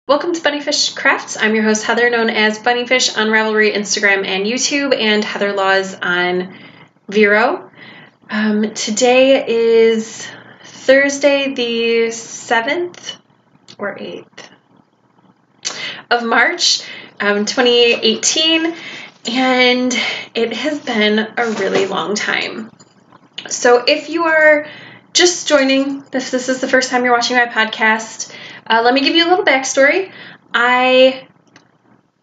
Welcome to BunniPhish Crafts. I'm your host Heather, known as BunniPhish on Ravelry, Instagram, and YouTube, and Heather Laws on Vero. Today is Thursday, the 7th or 8th of March, 2018, and it has been a really long time. So if you are just joining, if this is the first time you're watching my podcast, let me give you a little backstory. I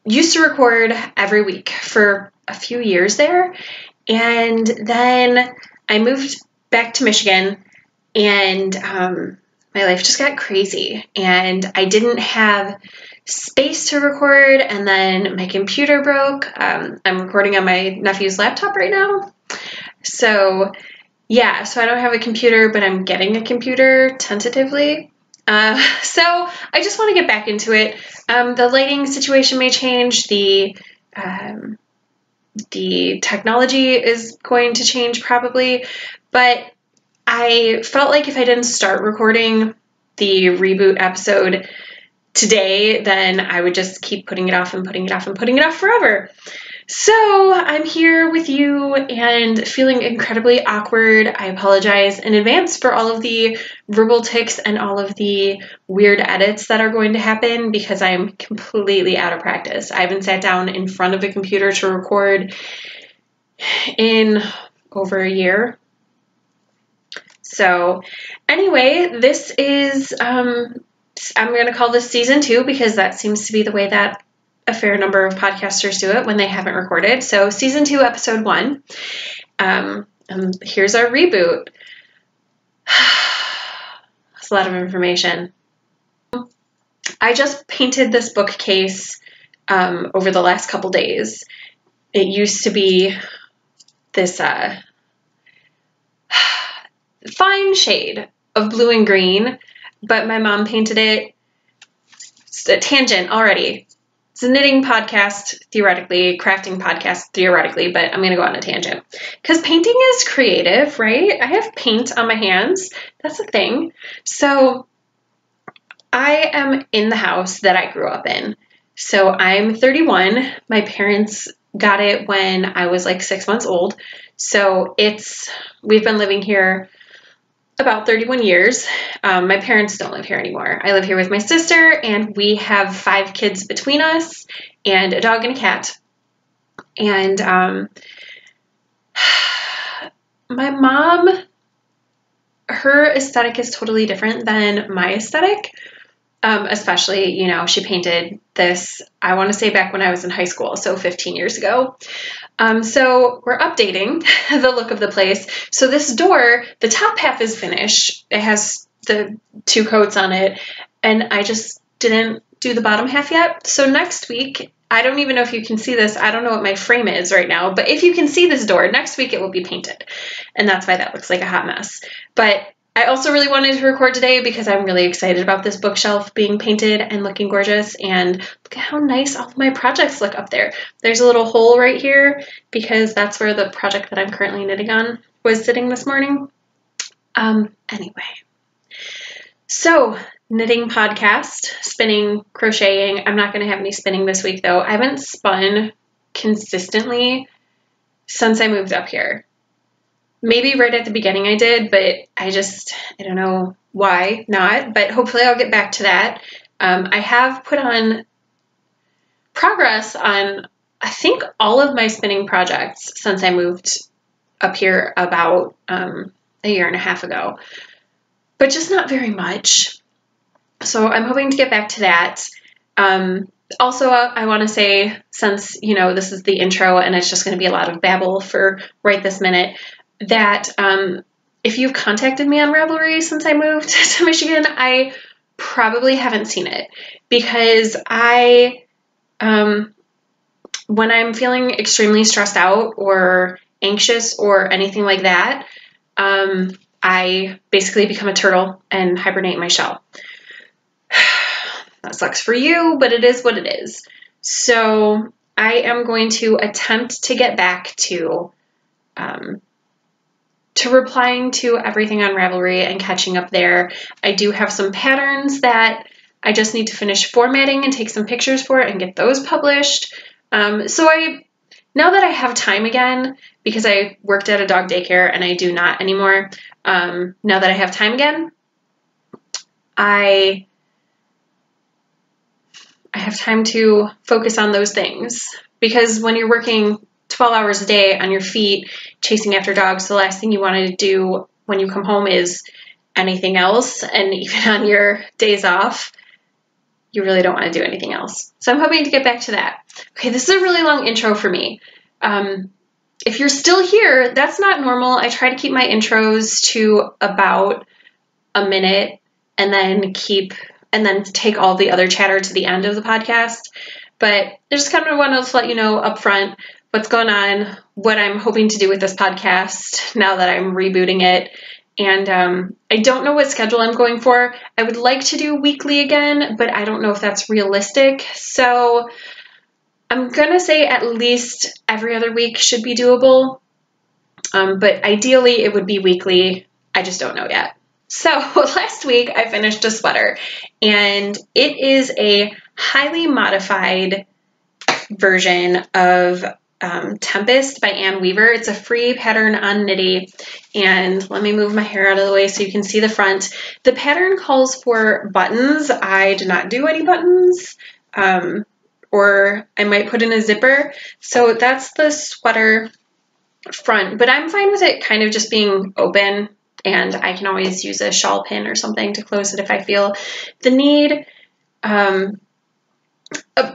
used to record every week for a few years there, and then I moved back to Michigan, and my life just got crazy, and I didn't have space to record, and then my computer broke. I'm recording on my nephew's laptop right now, so yeah, so I don't have a computer, but I'm getting a computer tentatively. So I just want to get back into it. The lighting situation may change. The technology is going to change probably, but I felt like if I didn't start recording the reboot episode today, then I would just keep putting it off and putting it off and putting it off forever. So I'm here with you and feeling incredibly awkward. I apologize in advance for all of the verbal tics and all of the weird edits that are going to happen because I'm completely out of practice. I haven't sat down in front of a computer to record in over a year. So anyway, this is, I'm going to call this season 2 because that seems to be the way that a fair number of podcasters do it when they haven't recorded. So season 2, episode 1. Here's our reboot. That's a lot of information. I just painted this bookcase over the last couple days. It used to be this fine shade of blue and green, but my mom painted it. It's a tangent already. It's a knitting podcast, theoretically, crafting podcast, theoretically, but I'm going to go on a tangent. Because painting is creative, right? I have paint on my hands. That's a thing. So I am in the house that I grew up in. So I'm 31. My parents got it when I was like 6 months old. So we've been living here about 31 years. My parents don't live here anymore. I live here with my sister, and we have 5 kids between us and a dog and a cat. And my mom, her aesthetic is totally different than my aesthetic. Especially, you know, she painted this, I want to say back when I was in high school, so 15 years ago. So we're updating the look of the place. So this door, the top half is finished. It has the 2 coats on it, and I just didn't do the bottom half yet. So next week, I don't even know if you can see this. I don't know what my frame is right now, but if you can see this door, next week it will be painted. And that's why that looks like a hot mess. But I also really wanted to record today because I'm really excited about this bookshelf being painted and looking gorgeous, and look at how nice all of my projects look up there. There's a little hole right here because that's where the project that I'm currently knitting on was sitting this morning. Anyway, so knitting podcast, spinning, crocheting. I'm not going to have any spinning this week though. I haven't spun consistently since I moved up here. Maybe right at the beginning I did, but I don't know why not, but hopefully I'll get back to that. I have put on progress on, I think, all of my spinning projects since I moved up here about a year and a half ago, but just not very much. So I'm hoping to get back to that. Also, I want to say, since, you know, this is the intro and it's just going to be a lot of babble for right this minute, that if you've contacted me on Ravelry since I moved to Michigan, I probably haven't seen it because when I'm feeling extremely stressed out or anxious or anything like that, I basically become a turtle and hibernate in my shell. That sucks for you, but it is what it is. So I am going to attempt to get back to replying to everything on Ravelry and catching up there. I do have some patterns that I just need to finish formatting and take some pictures for it and get those published. Now that I have time again, because I worked at a dog daycare and I do not anymore, now that I have time again, I have time to focus on those things. Because when you're working 12 hours a day on your feet, chasing after dogs, the last thing you want to do when you come home is anything else. And even on your days off, you really don't want to do anything else. So I'm hoping to get back to that. Okay, this is a really long intro for me. If you're still here, that's not normal. I try to keep my intros to about a minute and then take all the other chatter to the end of the podcast. But I just kind of wanted to let you know up front what's going on, what I'm hoping to do with this podcast now that I'm rebooting it. And I don't know what schedule I'm going for. I would like to do weekly again, but I don't know if that's realistic. So I'm going to say at least every other week should be doable. But ideally it would be weekly. I just don't know yet. So last week I finished a sweater, and it is a highly modified version of Tempest by Ann Weaver. It's a free pattern on Knitty, and let me move my hair out of the way so you can see the front. The pattern calls for buttons. I did not do any buttons, or I might put in a zipper. So that's the sweater front, but I'm fine with it kind of just being open, and I can always use a shawl pin or something to close it if I feel the need.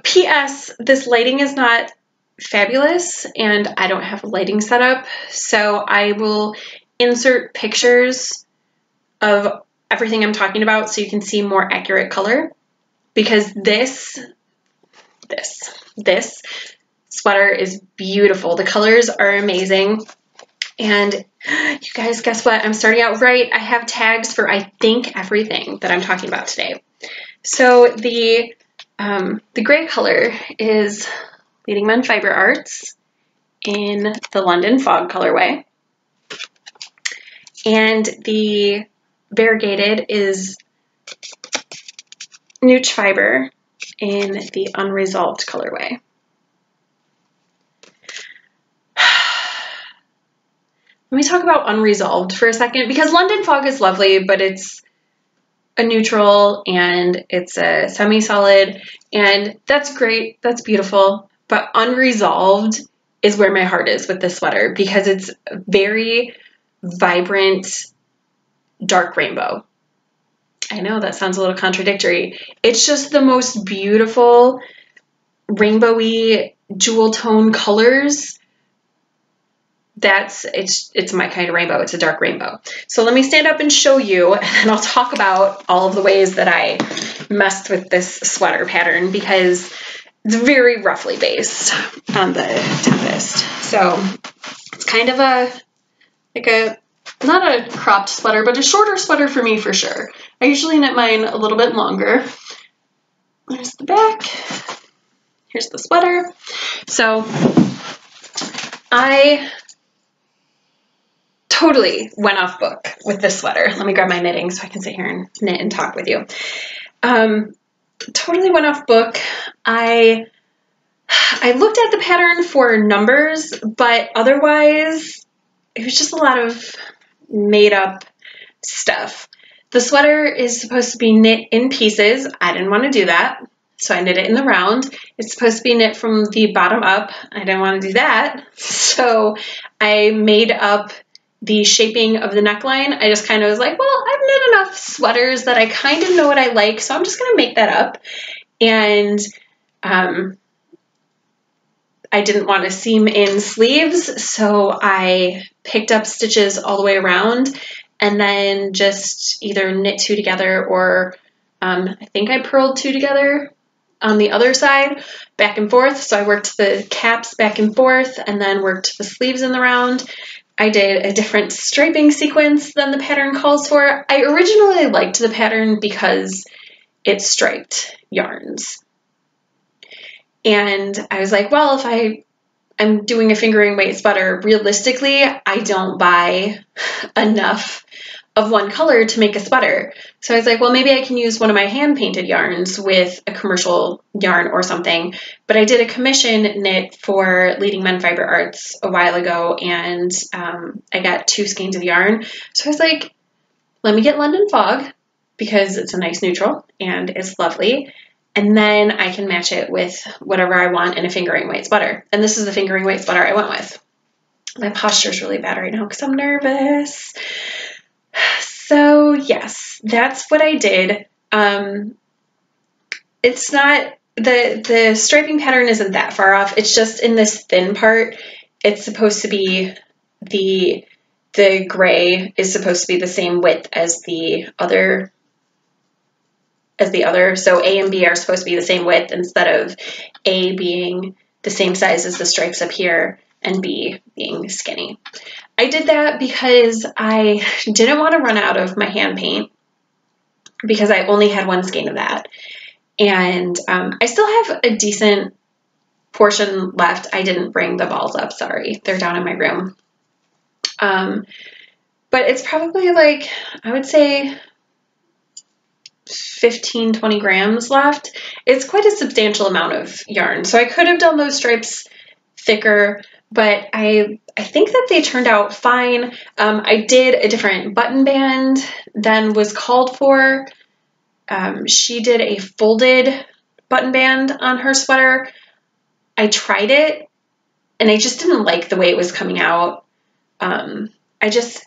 P.S. This lighting is not fabulous, and I don't have a lighting setup, so I will insert pictures of everything I'm talking about so you can see more accurate color, because this sweater is beautiful. The colors are amazing. And you guys, guess what? I'm starting out right. I have tags for, I think, everything that I'm talking about today. So the gray color is Leading Men Fiber Arts in the London Fog colorway. And the variegated is Nooch Fiber in the Unresolved colorway. Let me talk about Unresolved for a second, because London Fog is lovely, but it's a neutral and it's a semi-solid, and that's great, that's beautiful, but Unresolved is where my heart is with this sweater, because it's very vibrant dark rainbow. I know that sounds a little contradictory. It's just the most beautiful rainbowy jewel tone colors. It's my kind of rainbow. It's a dark rainbow. So let me stand up and show you, and I'll talk about all of the ways that I messed with this sweater pattern, because it's very roughly based on the Tempest. So it's kind of not a cropped sweater, but a shorter sweater for me for sure. I usually knit mine a little bit longer. There's the back. Here's the sweater. So I totally went off book with this sweater. Let me grab my knitting so I can sit here and knit and talk with you. Totally went off book. I looked at the pattern for numbers, but otherwise it was just a lot of made up stuff. The sweater is supposed to be knit in pieces. I didn't want to do that, so I knit it in the round. It's supposed to be knit from the bottom up. I didn't want to do that, so I made up the shaping of the neckline. I just kind of was like, well, I've knit enough sweaters that I kind of know what I like, so I'm just going to make that up. And I didn't want to seam in sleeves, so I picked up stitches all the way around and then just either knit two together or I think I purled two together on the other side, back and forth. So I worked the caps back and forth and then worked the sleeves in the round. I did a different striping sequence than the pattern calls for. I originally liked the pattern because it striped yarns. And I was like, well, if I'm doing a fingering weight sweater, realistically, I don't buy enough of one color to make a sweater. So I was like, well, maybe I can use one of my hand painted yarns with a commercial yarn or something. But I did a commission knit for Leading Men Fiber Arts a while ago, and I got 2 skeins of yarn. So I was like, let me get London Fog because it's a nice neutral and it's lovely. And then I can match it with whatever I want in a fingering weight sweater. And this is the fingering weight sweater I went with. My posture's really bad right now because I'm nervous. So yes, that's what I did. It's not, the striping pattern isn't that far off. It's just in this thin part. It's supposed to be the gray is supposed to be the same width as the other. So A and B are supposed to be the same width instead of A being the same size as the stripes up here and B being skinny. I did that because I didn't want to run out of my hand paint because I only had 1 skein of that. And I still have a decent portion left. I didn't bring the balls up, sorry. They're down in my room. But it's probably like, I would say 15, 20 grams left. It's quite a substantial amount of yarn. So I could have done those stripes thicker, but I think that they turned out fine. I did a different button band than was called for. She did a folded button band on her sweater. I tried it and I just didn't like the way it was coming out.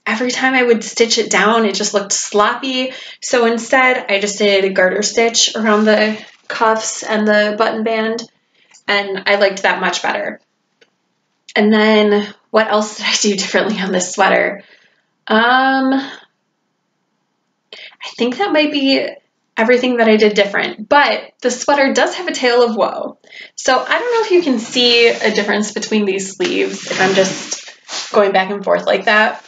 Every time I would stitch it down, it just looked sloppy. So instead, I just did a garter stitch around the cuffs and the button band, and I liked that much better. And then what else did I do differently on this sweater? I think that might be everything that I did different, but the sweater does have a tail of woe. So I don't know if you can see a difference between these sleeves if I'm just going back and forth like that.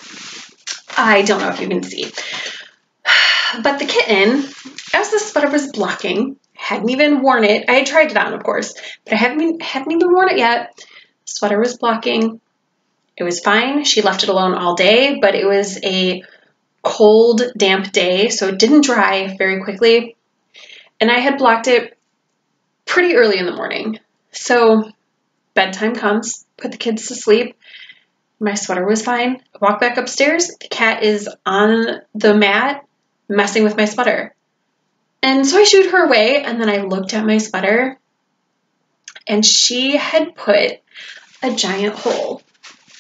I don't know if you can see. But the kitten, as the sweater was blocking, hadn't even worn it. I had tried it on, of course, but I hadn't even worn it yet. The sweater was blocking. It was fine. She left it alone all day, but it was a cold, damp day, so it didn't dry very quickly. And I had blocked it pretty early in the morning. So bedtime comes, put the kids to sleep. My sweater was fine. I walk back upstairs. The cat is on the mat messing with my sweater. And so I shooed her away, and then I looked at my sweater, and she had put a giant hole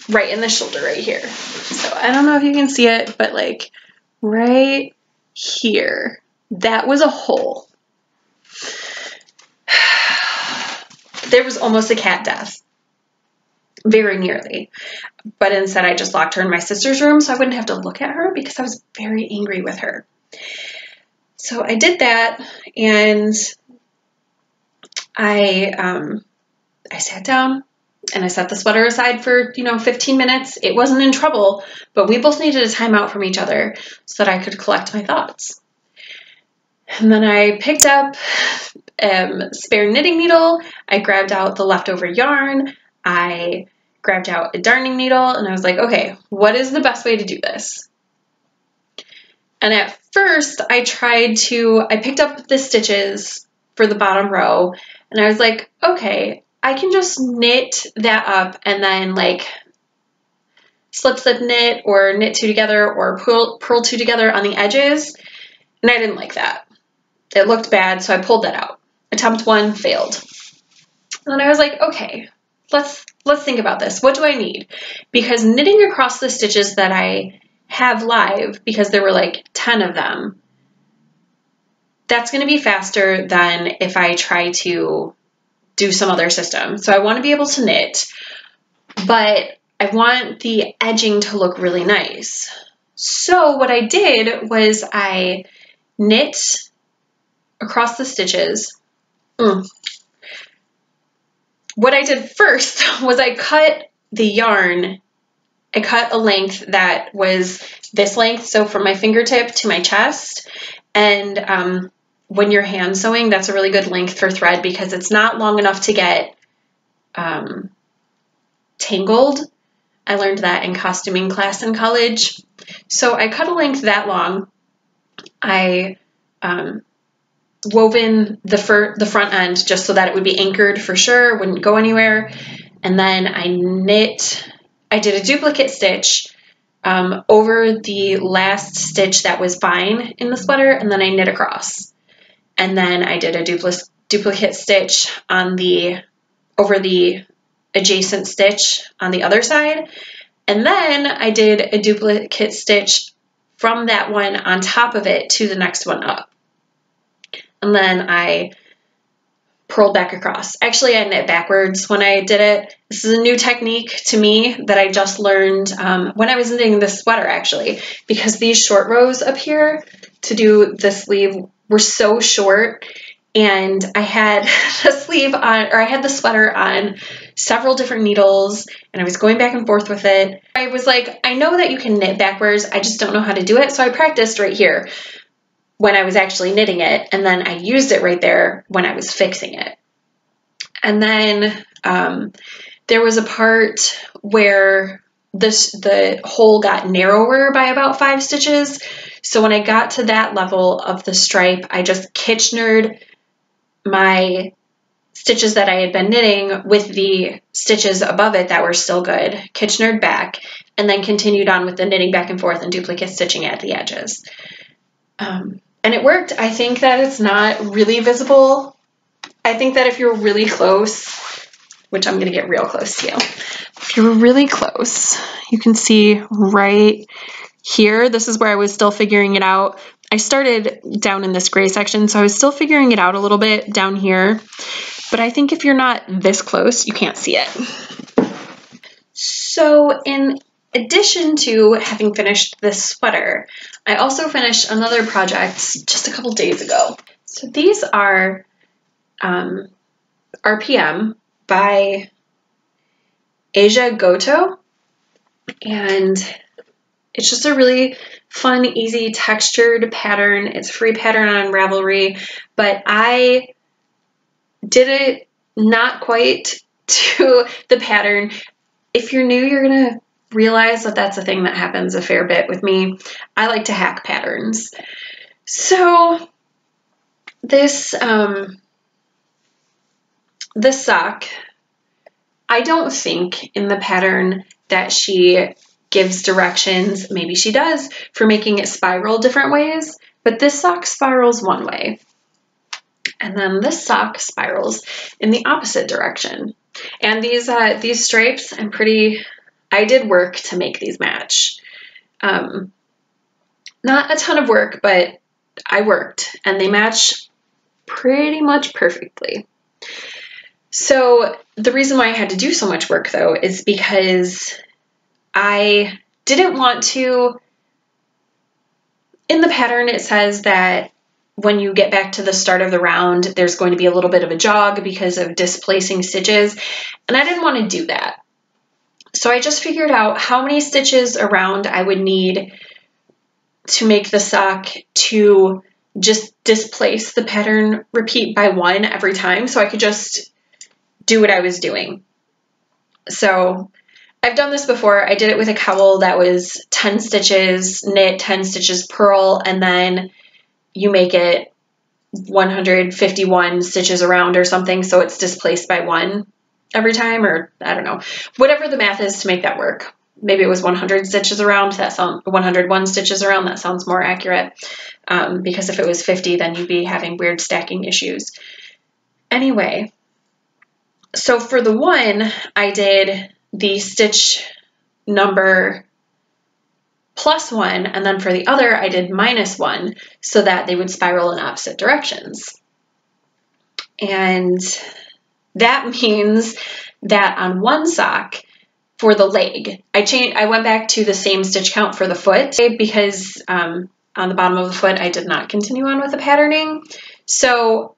right in the shoulder right here. So I don't know if you can see it, but like right here, that was a hole. There was almost a cat death. Very nearly. But instead I just locked her in my sister's room so I wouldn't have to look at her because I was very angry with her. So I did that, and I sat down and I set the sweater aside for, 15 minutes. It wasn't in trouble, but we both needed a timeout from each other so that I could collect my thoughts. And then I picked up a spare knitting needle. I grabbed out the leftover yarn. I grabbed out a darning needle, and I was like, okay, what is the best way to do this? And at first I picked up the stitches for the bottom row, and I was like, okay, I can just knit that up and then like slip knit or knit 2 together or purl 2 together on the edges. And I didn't like that. It looked bad, so I pulled that out. Attempt 1 failed. And then I was like, okay, let's think about this. What do I need? Because knitting across the stitches that I have live, because there were like 10 of them, that's going to be faster than if I try to do some other system. So I want to be able to knit, but I want the edging to look really nice. So what I did was I knit across the stitches. What I did first was I cut the yarn. I cut a length that was this length, so from my fingertip to my chest. And when you're hand sewing, that's a really good length for thread because it's not long enough to get tangled. I learned that in costuming class in college. So I cut a length that long. I wove in the front end just so that it would be anchored for sure, wouldn't go anywhere. And then I did a duplicate stitch over the last stitch that was fine in the sweater, and then I knit across. And then I did a duplicate stitch over the adjacent stitch on the other side. And then I did a duplicate stitch from that one on top of it to the next one up. And then I purled back across. Actually, I knit backwards when I did it. This is a new technique to me that I just learned when I was knitting this sweater, actually, because these short rows up here to do the sleeve were so short, and I had the sleeve on, or I had the sweater on several different needles, and I was going back and forth with it. I was like, I know that you can knit backwards, I just don't know how to do it, so I practiced right here when I was actually knitting it, and then I used it right there when I was fixing it. And then there was a part where the hole got narrower by about 5 stitches. So when I got to that level of the stripe, I just Kitchenered my stitches that I had been knitting with the stitches above it that were still good, Kitchenered back, and then continued on with the knitting back and forth and duplicate stitching at the edges. And it worked. I think that it's not really visible. I think that if you're really close, which I'm going to get real close to you, if you're really close, you can see right here, this is where I was still figuring it out. I started down in this gray section, so I was still figuring it out a little bit down here, but I think if you're not this close, you can't see it. So in addition to having finished this sweater, I also finished another project just a couple days ago. So these are RPM by Asia Goto, and it's just a really fun, easy, textured pattern. It's a free pattern on Ravelry, but I did it not quite to the pattern. If you're new, you're gonna realize that that's a thing that happens a fair bit with me. I like to hack patterns. So this sock, I don't think in the pattern that she gives directions, maybe she does, for making it spiral different ways, but this sock spirals one way. And then this sock spirals in the opposite direction. And these stripes, I did work to make these match. Not a ton of work, but I worked, and they match pretty much perfectly. So the reason why I had to do so much work, though, is because I didn't want to. In the pattern, it says that when you get back to the start of the round, there's going to be a little bit of a jog because of displacing stitches, and I didn't want to do that. So I just figured out how many stitches around I would need to make the sock to just displace the pattern repeat by 1 every time, so I could just do what I was doing. So I've done this before. I did it with a cowl that was 10 stitches knit, 10 stitches purl, and then you make it 151 stitches around or something, so it's displaced by 1 every time, or I don't know, whatever the math is to make that work. Maybe it was 100 stitches around, 101 stitches around, that sounds more accurate, because if it was 50, then you'd be having weird stacking issues. Anyway, so for the one, I did the stitch number +1, and then for the other, I did -1, so that they would spiral in opposite directions. And that means that on one sock, for the leg, I went back to the same stitch count for the foot, because on the bottom of the foot, I did not continue on with the patterning. So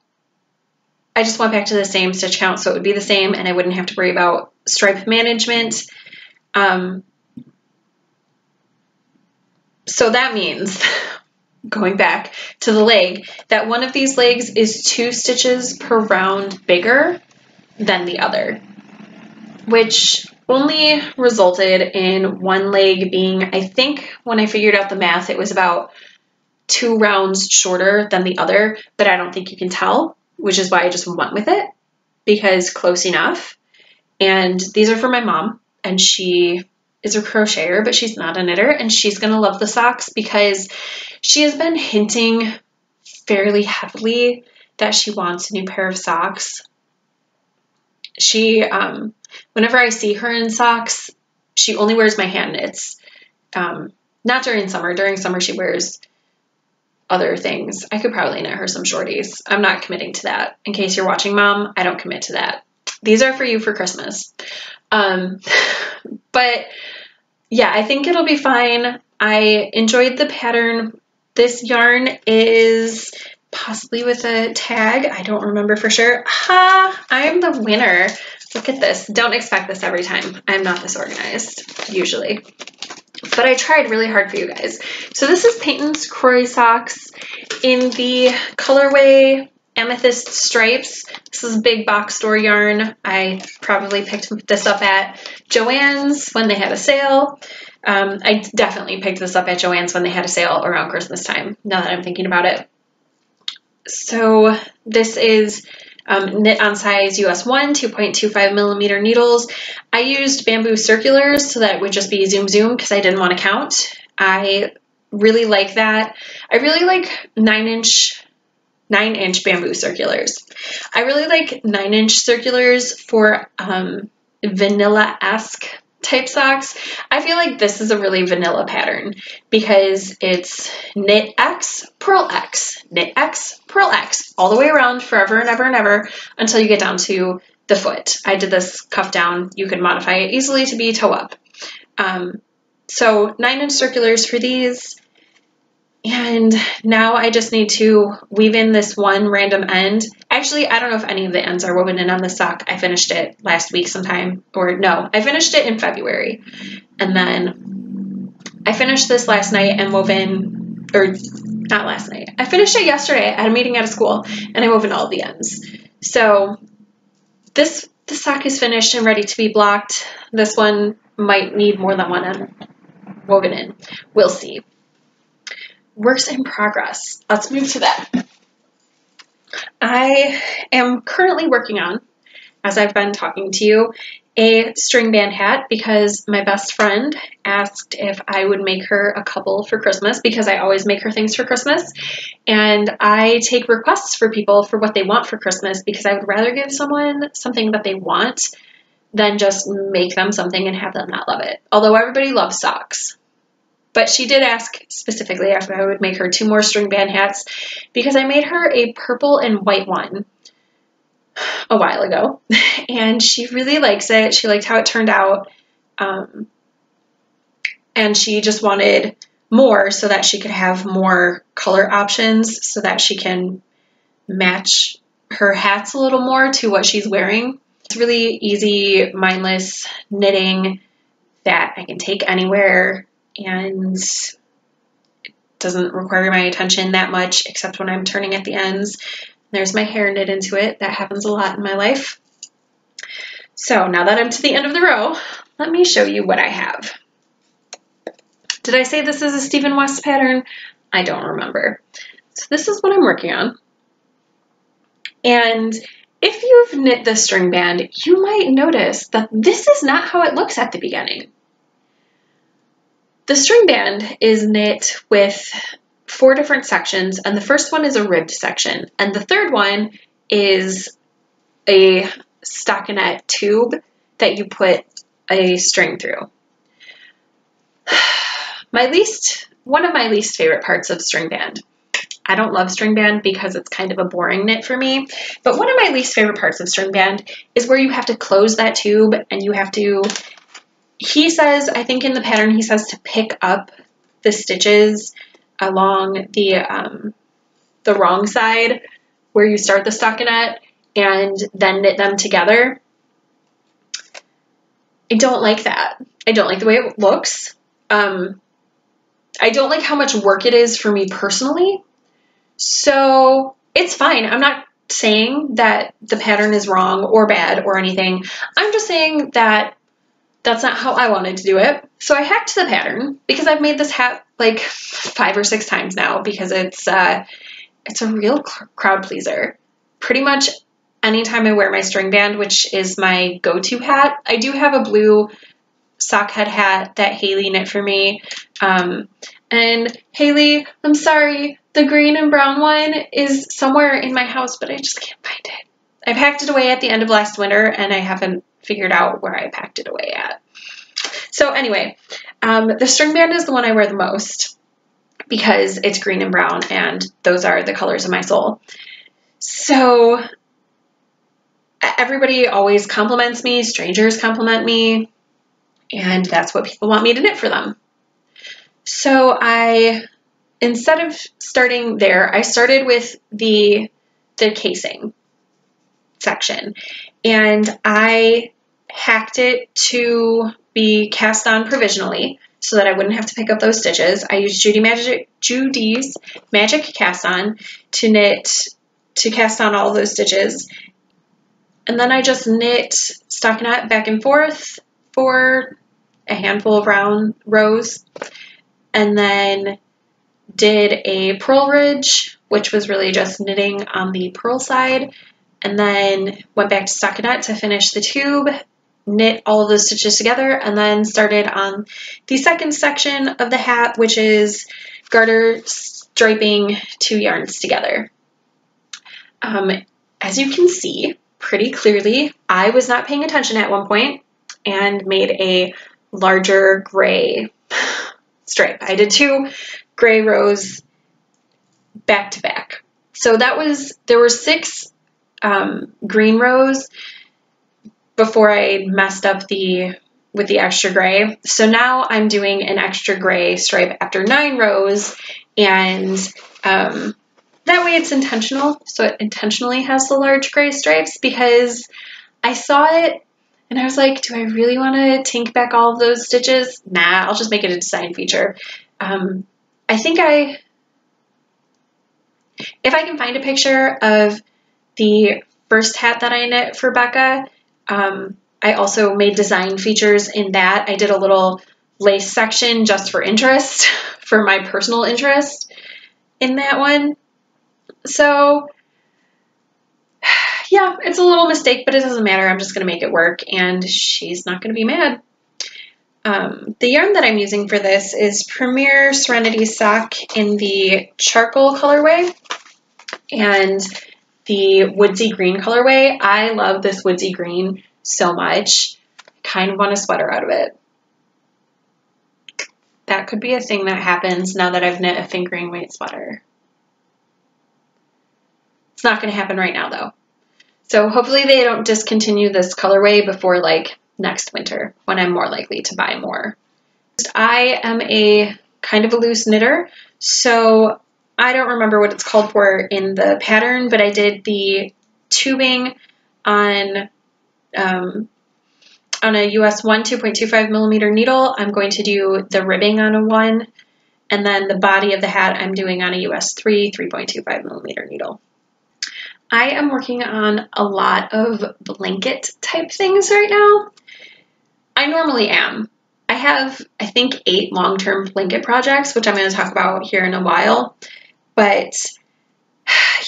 I just went back to the same stitch count, so it would be the same, and I wouldn't have to worry about stripe management. So that means, going back to the leg, that one of these legs is 2 stitches per round bigger than the other, which only resulted in one leg being, I think when I figured out the math, it was about 2 rounds shorter than the other, but I don't think you can tell, which is why I just went with it, because close enough. And these are for my mom, and she is a crocheter, but she's not a knitter, and she's going to love the socks because she has been hinting fairly heavily that she wants a new pair of socks. She, whenever I see her in socks, she only wears my hand knits. Not during summer. During summer, she wears other things. I could probably knit her some shorties. I'm not committing to that. In case you're watching, Mom, I don't commit to that. These are for you for Christmas. But yeah, I think it'll be fine. I enjoyed the pattern. This yarn is possibly with a tag. I don't remember for sure. Ha! I'm the winner. Look at this. Don't expect this every time. I'm not this organized, usually. But I tried really hard for you guys. So this is Peyton's Croy Socks in the colorway Amethyst Stripes. This is big box store yarn. I probably picked this up at Joann's when they had a sale. I definitely picked this up at Joann's when they had a sale around Christmas time, now that I'm thinking about it. So this is knit on size US 1, 2.25 millimeter needles. I used bamboo circulars so that it would just be zoom zoom because I didn't want to count. I really like that. I really like 9-inch bamboo circulars. I really like 9-inch circulars for vanilla-esque type socks. I feel like this is a really vanilla pattern because it's knit X, purl X, knit X, purl X, all the way around forever and ever and ever until you get down to the foot. I did this cuff down. You could modify it easily to be toe up. So 9-inch circulars for these. And now I just need to weave in this one random end. Actually, I don't know if any of the ends are woven in on this sock. I finished it last week sometime, or no, I finished it in February. And then I finished this last night and wove in, or not last night. I finished it yesterday. I had a meeting at a school and I wove in all of the ends. So this sock is finished and ready to be blocked. This one might need more than one end woven in. We'll see. Works in progress. Let's move to that. I am currently working on, as I've been talking to you, a string band hat because my best friend asked if I would make her a couple for Christmas because I always make her things for Christmas. And I take requests for people for what they want for Christmas because I would rather give someone something that they want than just make them something and have them not love it. Although everybody loves socks. But she did ask specifically if I would make her 2 more string band hats because I made her a purple and white one a while ago. And she really likes it. She liked how it turned out. And she just wanted more so that she could have more color options so that she can match her hats a little more to what she's wearing. It's really easy, mindless knitting that I can take anywhere. And it doesn't require my attention that much except when I'm turning at the ends. There's my hair knit into it. That happens a lot in my life. So now that I'm to the end of the row, let me show you what I have. Did I say this is a Stephen West pattern? I don't remember. So this is what I'm working on. And if you've knit the string band, you might notice that this is not how it looks at the beginning. The string band is knit with 4 different sections, and the first one is a ribbed section, and the third one is a stockinette tube that you put a string through. One of my least favorite parts of string band. I don't love string band because it's kind of a boring knit for me, but one of my least favorite parts of string band is where you have to close that tube and you have to, he says, I think in the pattern, he says to pick up the stitches along the wrong side where you start the stockinette and then knit them together. I don't like that. I don't like the way it looks. I don't like how much work it is for me personally. So it's fine. I'm not saying that the pattern is wrong or bad or anything. I'm just saying that That's not how I wanted to do it. So I hacked the pattern because I've made this hat like 5 or 6 times now because it's a real crowd pleaser. Pretty much anytime I wear my string band, which is my go-to hat. I do have a blue sock head hat that Haley knit for me. And Haley, I'm sorry, the green and brown one is somewhere in my house, but I just can't find it. I packed it away at the end of last winter and I haven't figured out where I packed it away at. So anyway, the string band is the one I wear the most because it's green and brown and those are the colors of my soul. So everybody always compliments me, strangers compliment me, and that's what people want me to knit for them. So instead of starting there, I started with the casing section, and I hacked it to be cast on provisionally so that I wouldn't have to pick up those stitches. I used Judy's Magic Cast On to cast on all of those stitches. And then I just knit stockinette back and forth for a handful of round rows, and then did a purl ridge, which was really just knitting on the purl side, and then went back to stockinette to finish the tube, knit all of those stitches together, and then started on the second section of the hat, which is garter striping 2 yarns together. As you can see pretty clearly, I was not paying attention at one point and made a larger gray stripe. I did 2 gray rows back to back. So there were 6 green rows before I messed up with the extra gray. So now I'm doing an extra gray stripe after 9 rows, and that way it's intentional. So it intentionally has the large gray stripes because I saw it and I was like, do I really want to tink back all of those stitches? Nah, I'll just make it a design feature. I think if I can find a picture of the first hat that I knit for Becca, I also made design features in that. I did a little lace section just for interest, for my personal interest in that one. So yeah, it's a little mistake, but it doesn't matter. I'm just going to make it work and she's not going to be mad. The yarn that I'm using for this is Premier Serenity Sock in the charcoal colorway and the woodsy green colorway. I love this woodsy green so much. I kind of want a sweater out of it. That could be a thing that happens now that I've knit a fingering weight sweater. It's not going to happen right now though. So hopefully they don't discontinue this colorway before like next winter when I'm more likely to buy more. I am a kind of a loose knitter, so I don't remember what it's called for in the pattern, but I did the tubing on a US 1 2.25 millimeter needle. I'm going to do the ribbing on a 1, and then the body of the hat I'm doing on a US 3 3.25 millimeter needle. I am working on a lot of blanket type things right now. I normally am. I have, I think, 8 long-term blanket projects, which I'm going to talk about here in a while. But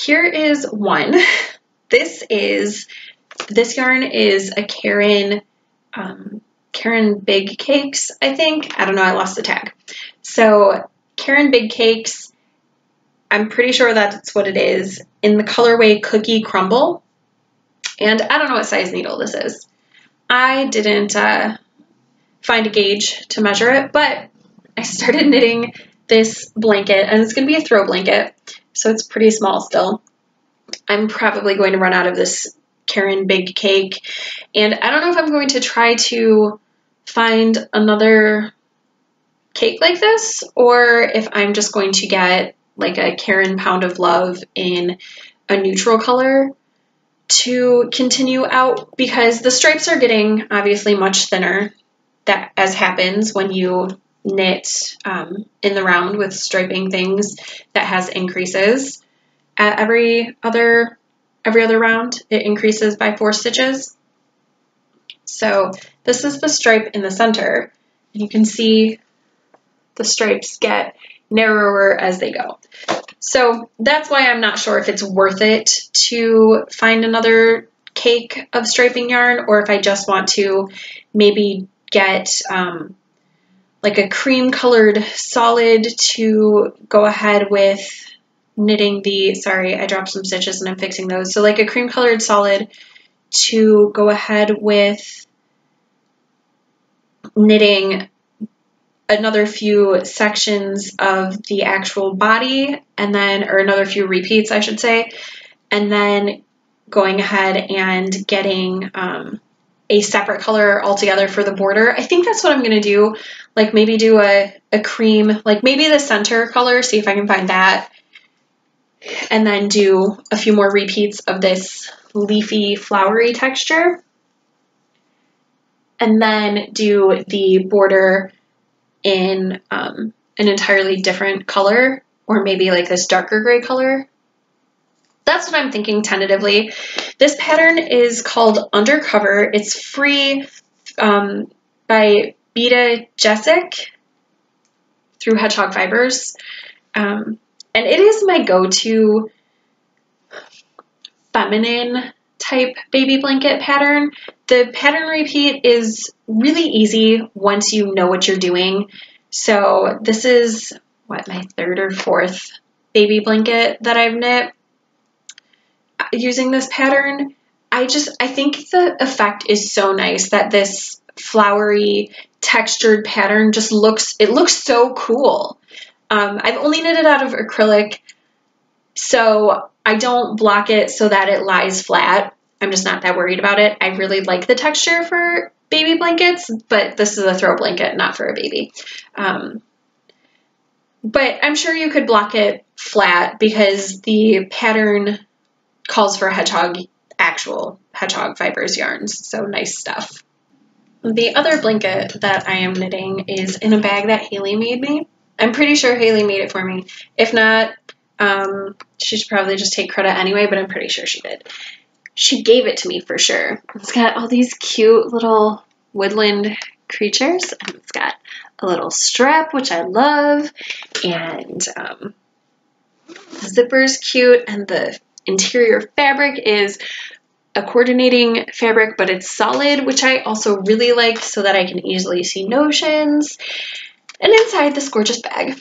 here is one. This yarn is a Karen Big Cakes, I think. I don't know, I lost the tag. So Karen Big Cakes, I'm pretty sure that's what it is, in the colorway Cookie Crumble. And I don't know what size needle this is. I didn't find a gauge to measure it, but I started knitting this blanket, and it's going to be a throw blanket, so it's pretty small still. I'm probably going to run out of this Karen Big Cake, and I don't know if I'm going to try to find another cake like this, or if I'm just going to get like a Karen Pound of Love in a neutral color to continue out, because the stripes are getting obviously much thinner, that as happens when you knit in the round with striping things that has increases. At every other round, it increases by 4 stitches. So this is the stripe in the center. You can see the stripes get narrower as they go. So that's why I'm not sure if it's worth it to find another cake of striping yarn, or if I just want to maybe get like a cream colored solid to go ahead with knitting the, sorry, I dropped some stitches and I'm fixing those. So like a cream colored solid to go ahead with knitting another few sections of the actual body, and then, or another few repeats, I should say, and then going ahead and getting a separate color altogether for the border. I think that's what I'm going to do. Like maybe do a cream, like maybe the center color, see if I can find that, and then do a few more repeats of this leafy, flowery texture, and then do the border in an entirely different color, or maybe like this darker gray color. That's what I'm thinking tentatively. This pattern is called Undercover. It's free by Beta Jessic through Hedgehog Fibers. And it is my go-to feminine type baby blanket pattern. The pattern repeat is really easy once you know what you're doing. So this is what, my third or fourth baby blanket that I've knit using this pattern. I think the effect is so nice that this flowery textured pattern just looks so cool. I've only knitted out of acrylic, so I don't block it so that it lies flat. I'm just not that worried about it. I really like the texture for baby blankets, but this is a throw blanket, not for a baby. But I'm sure you could block it flat because the pattern calls for actual hedgehog fibers yarns, so nice stuff. The other blanket that I am knitting is in a bag that Haley made me. I'm pretty sure Haley made it for me. If not, she should probably just take credit anyway, but I'm pretty sure she did. She gave it to me for sure. It's got all these cute little woodland creatures, and it's got a little strap, which I love, and the zipper's cute, and the interior fabric is a coordinating fabric, but it's solid, which I also really like so that I can easily see notions. And inside this gorgeous bag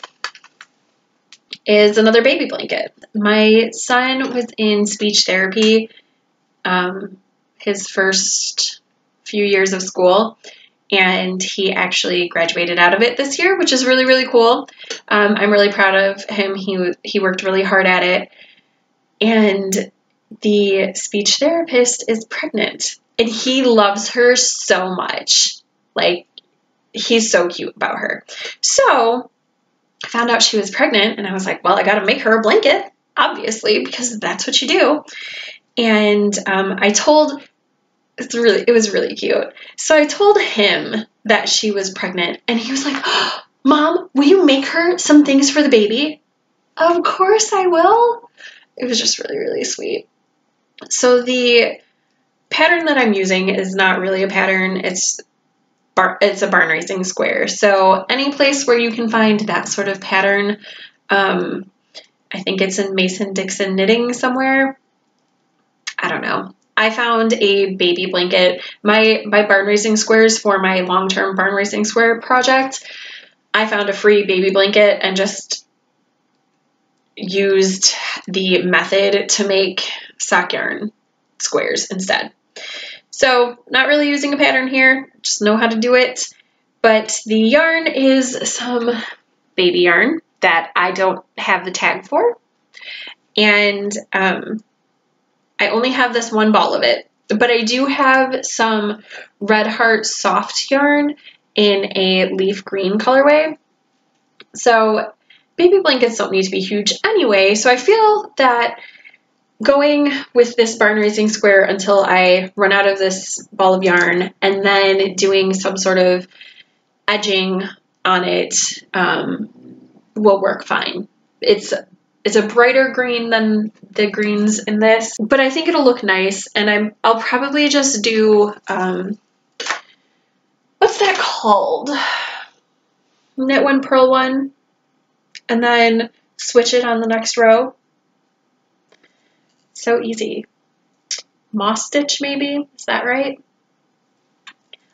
is another baby blanket. My son was in speech therapy his first few years of school, and he actually graduated out of it this year, which is really, really cool. I'm really proud of him. He worked really hard at it. And the speech therapist is pregnant, and he loves her so much. Like, he's so cute about her. So I found out she was pregnant, and I was like, well, I got to make her a blanket, obviously, because that's what you do. And it was really cute. So I told him that she was pregnant, and he was like, oh, Mom, will you make her some things for the baby? Of course I will. It was just really, really sweet. So the pattern that I'm using is not really a pattern. It's a barn raising square. So any place where you can find that sort of pattern, I think it's in Mason-Dixon Knitting somewhere. I don't know. I found a baby blanket. My barn raising squares for my long-term barn raising square project, I found a free baby blanket and just used the method to make sock yarn squares instead. So not really using a pattern here, just know how to do it. But the yarn is some baby yarn that I don't have the tag for. And I only have this one ball of it, but I do have some Red Heart soft yarn in a leaf green colorway. So baby blankets don't need to be huge anyway, so I feel that going with this barn raising square until I run out of this ball of yarn, and then doing some sort of edging on it will work fine. It's a brighter green than the greens in this, but I think it'll look nice, and I'll probably just do what's that called? Knit one, purl one, and then switch it on the next row. So easy. Moss stitch maybe, is that right?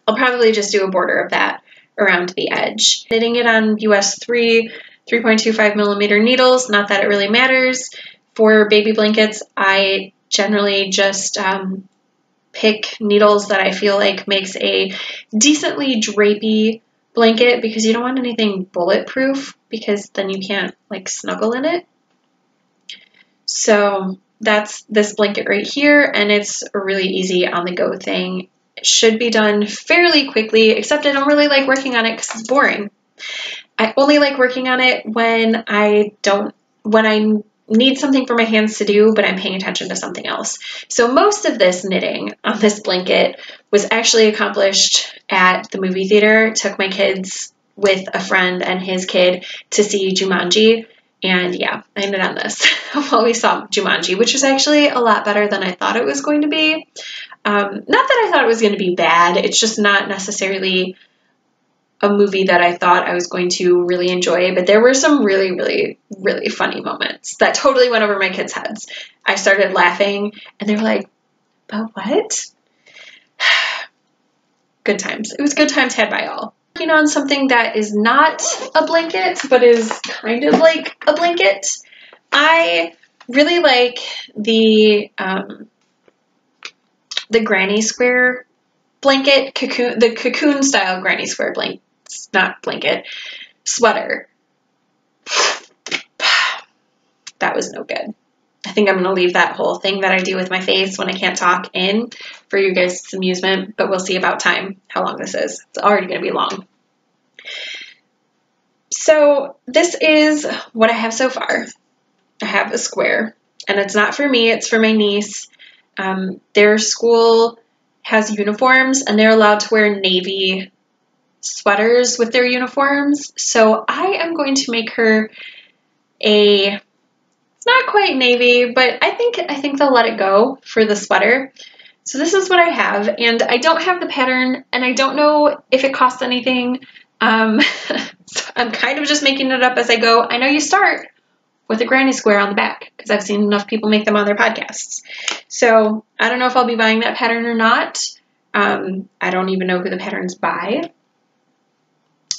I'll probably just do a border of that around the edge. Knitting it on US 3.25 millimeter needles, not that it really matters. For baby blankets, I generally just pick needles that I feel like makes a decently drapey blanket, because you don't want anything bulletproof, because then you can't like snuggle in it. So that's this blanket right here, and it's a really easy on the go thing. It should be done fairly quickly, except I don't really like working on it because it's boring. I only like working on it when I need something for my hands to do, but I'm paying attention to something else. So most of this knitting on this blanket was actually accomplished at the movie theater. Took my kids with a friend and his kid to see Jumanji. And yeah, I knit on this while we saw Jumanji, which was actually a lot better than I thought it was going to be. Not that I thought it was going to be bad. It's just not necessarily a movie that I thought I was going to really enjoy, but there were some really, really, really funny moments that totally went over my kids' heads. I started laughing and they were like, but what? Good times. It was good times had by all. Working on something that is not a blanket, but is kind of like a blanket. I really like the granny square blanket, the cocoon style granny square blanket. Not blanket, sweater. That was no good. I think I'm going to leave that whole thing that I do with my face when I can't talk in for you guys' amusement, but we'll see about time how long this is. It's already going to be long. So this is what I have so far. I have a square, and it's not for me, it's for my niece. Their school has uniforms, and they're allowed to wear navy sweaters with their uniforms. So I am going to make her it's not quite navy, but I think they'll let it go for the sweater. So this is what I have, and I don't have the pattern, and I don't know if it costs anything. So I'm kind of just making it up as I go. I know you start with a granny square on the back, because I've seen enough people make them on their podcasts. So I don't know if I'll be buying that pattern or not. I don't even know who the pattern's by.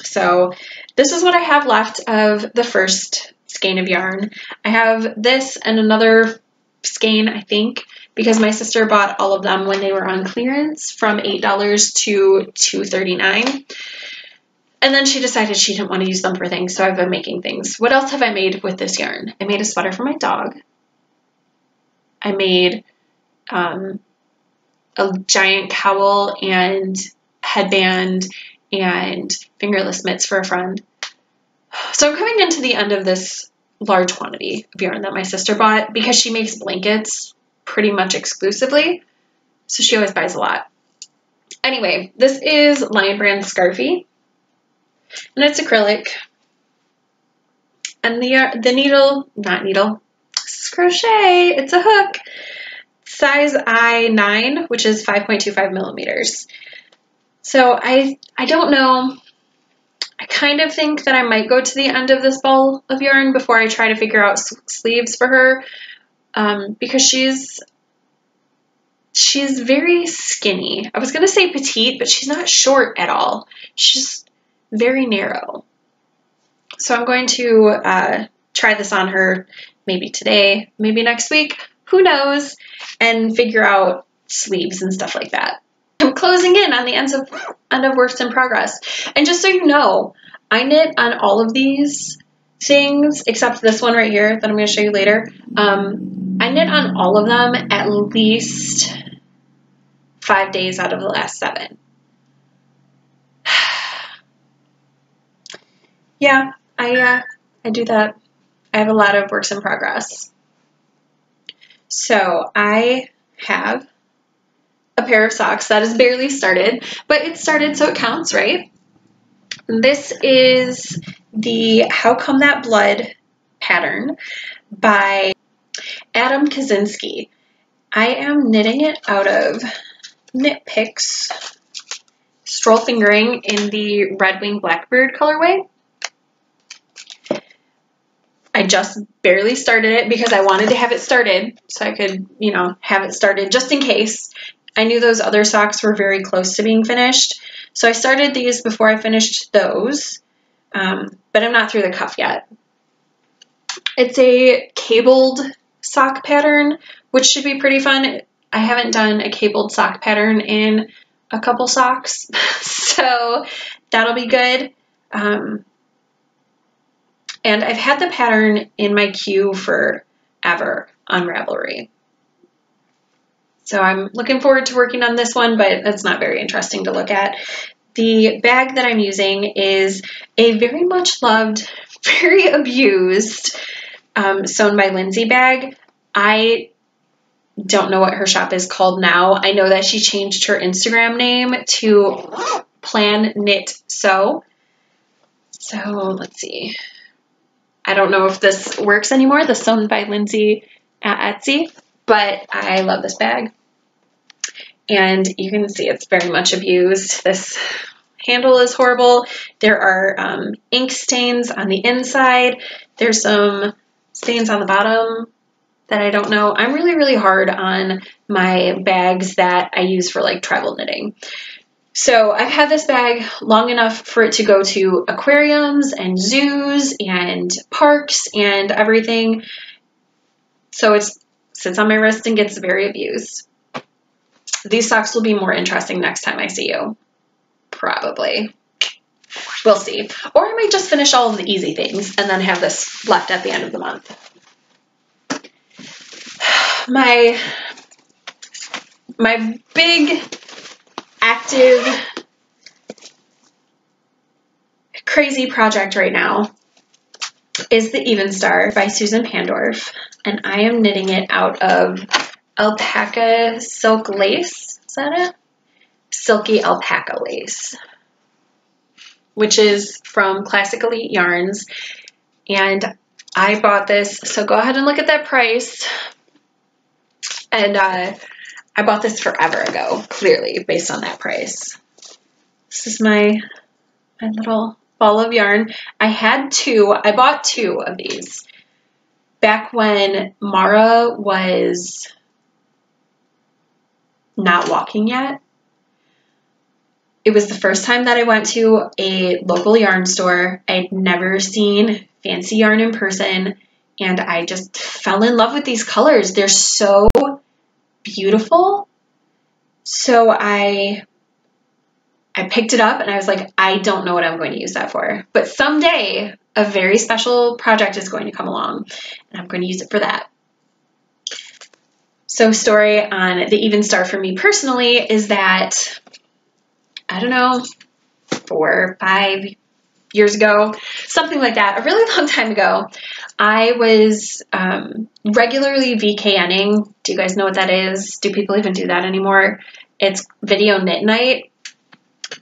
So this is what I have left of the first skein of yarn. I have this and another skein, I think, because my sister bought all of them when they were on clearance from $8 to $2.39. And then she decided she didn't want to use them for things, so I've been making things. What else have I made with this yarn? I made a sweater for my dog. I made a giant cowl and headband and fingerless mitts for a friend. So I'm coming into the end of this large quantity of yarn that my sister bought, because she makes blankets pretty much exclusively, so she always buys a lot. Anyway, this is Lion Brand Scarfy, and it's acrylic, and the needle, not needle, this is crochet, it's a hook, size I9, which is 5.25 millimeters. So I don't know. I kind of think that I might go to the end of this ball of yarn before I try to figure out sleeves for her, because she's very skinny. I was going to say petite, but she's not short at all. She's very narrow. So I'm going to try this on her maybe today, maybe next week, who knows, and figure out sleeves and stuff like that. I'm closing in on the end of works in progress. And just so you know, I knit on all of these things, except this one right here that I'm going to show you later. I knit on all of them at least 5 days out of the last 7. Yeah, I do that. I have a lot of works in progress. So I have a pair of socks that is barely started, but it started, so it counts, right? This is the How Come That Blood pattern by Adam Kaczynski. I am knitting it out of Knit Picks Stroll Fingering in the Red Wing Blackbird colorway. I just barely started it because I wanted to have it started so I could, you know, have it started just in case. I knew those other socks were very close to being finished. So I started these before I finished those, but I'm not through the cuff yet. It's a cabled sock pattern, which should be pretty fun. I haven't done a cabled sock pattern in a couple socks, so that'll be good. And I've had the pattern in my queue forever on Ravelry. So I'm looking forward to working on this one, but it's not very interesting to look at. The bag that I'm using is a very much loved, very abused Sewn by Lindsay bag. I don't know what her shop is called now. I know that she changed her Instagram name to Plan Knit Sew. So let's see. I don't know if this works anymore, the Sewn by Lindsay at Etsy, but I love this bag. And you can see it's very much abused. This handle is horrible. There are ink stains on the inside. There's some stains on the bottom that I don't know. I'm really, really hard on my bags that I use for like travel knitting. So I've had this bag long enough for it to go to aquariums and zoos and parks and everything. So it sits on my wrist and gets very abused. These socks will be more interesting next time I see you. Probably. We'll see. Or I might just finish all of the easy things and then have this left at the end of the month. My big, active, crazy project right now is the Even Star by Susan Pandorf, and I am knitting it out of alpaca silk lace. Is that it? Silky alpaca lace, which is from Classic Elite Yarns, and I bought this, so go ahead and look at that price. And I bought this forever ago, clearly, based on that price. This is my little ball of yarn. I bought two of these back when Mara was not walking yet. It was the first time that I went to a local yarn store. I'd never seen fancy yarn in person, and I just fell in love with these colors. They're so beautiful. So I picked it up and I was like, I don't know what I'm going to use that for, but someday a very special project is going to come along and I'm going to use it for that. So story on the Even Star for me personally is that, I don't know, 4 or 5 years ago, something like that, a really long time ago, I was regularly VKNing. Do you guys know what that is? Do people even do that anymore? It's video knit night.